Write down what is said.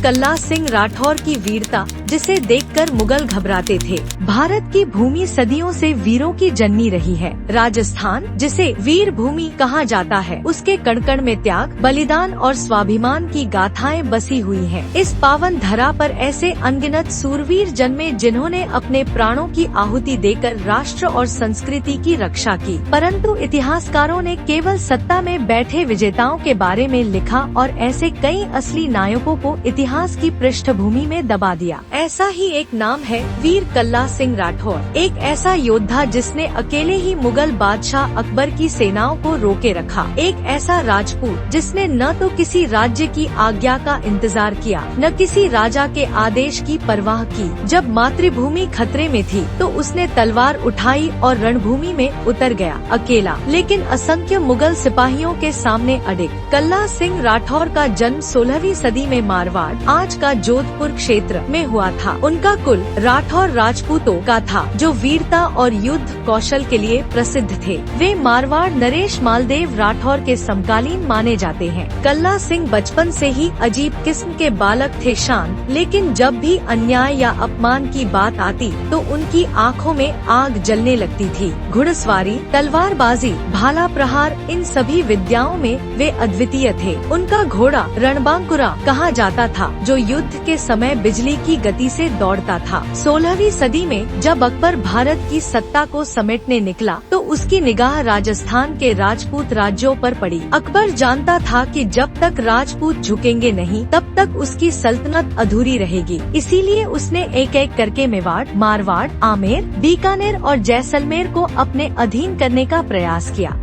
कल्ला सिंह राठौर की वीरता, जिसे देखकर मुगल घबराते थे। भारत की भूमि सदियों से वीरों की जननी रही है। राजस्थान, जिसे वीर भूमि कहा जाता है, उसके कण कण में त्याग, बलिदान और स्वाभिमान की गाथाएं बसी हुई हैं। इस पावन धरा पर ऐसे अनगिनत सूरवीर जन्मे जिन्होंने अपने प्राणों की आहुति देकर राष्ट्र और संस्कृति की रक्षा की। परंतु इतिहासकारों ने केवल सत्ता में बैठे विजेताओं के बारे में लिखा और ऐसे कई असली नायकों को इतिहास की पृष्ठभूमि में दबा दिया। ऐसा ही एक नाम है वीर कल्ला सिंह राठौर, एक ऐसा योद्धा जिसने अकेले ही मुगल बादशाह अकबर की सेनाओं को रोके रखा। एक ऐसा राजपूत जिसने न तो किसी राज्य की आज्ञा का इंतजार किया, न किसी राजा के आदेश की परवाह की। जब मातृभूमि खतरे में थी तो उसने तलवार उठाई और रणभूमि में उतर गया, अकेला, लेकिन असंख्य मुगल सिपाहियों के सामने अडिग। कल्ला सिंह राठौर का जन्म 16वीं सदी में मारवाड़, आज का जोधपुर क्षेत्र में हुआ था। उनका कुल राठौर राजपूतों का था, जो वीरता और युद्ध कौशल के लिए प्रसिद्ध थे। वे मारवाड़ नरेश मालदेव राठौर के समकालीन माने जाते हैं। कल्ला सिंह बचपन से ही अजीब किस्म के बालक थे, शांत, लेकिन जब भी अन्याय या अपमान की बात आती तो उनकी आंखों में आग जलने लगती थी। घुड़सवारी, तलवारबाजी, भाला प्रहार, इन सभी विद्याओं में वे अद्वितीय थे। उनका घोड़ा रणबांकुरा कहा जाता था, जो युद्ध के समय बिजली की गति से दौड़ता था। 16वीं सदी में जब अकबर भारत की सत्ता को समेटने निकला तो उसकी निगाह राजस्थान के राजपूत राज्यों पर पड़ी। अकबर जानता था कि जब तक राजपूत झुकेंगे नहीं, तब तक उसकी सल्तनत अधूरी रहेगी। इसीलिए उसने एक एक करके मेवाड़, मारवाड़, आमेर, बीकानेर और जैसलमेर को अपने अधीन करने का प्रयास किया।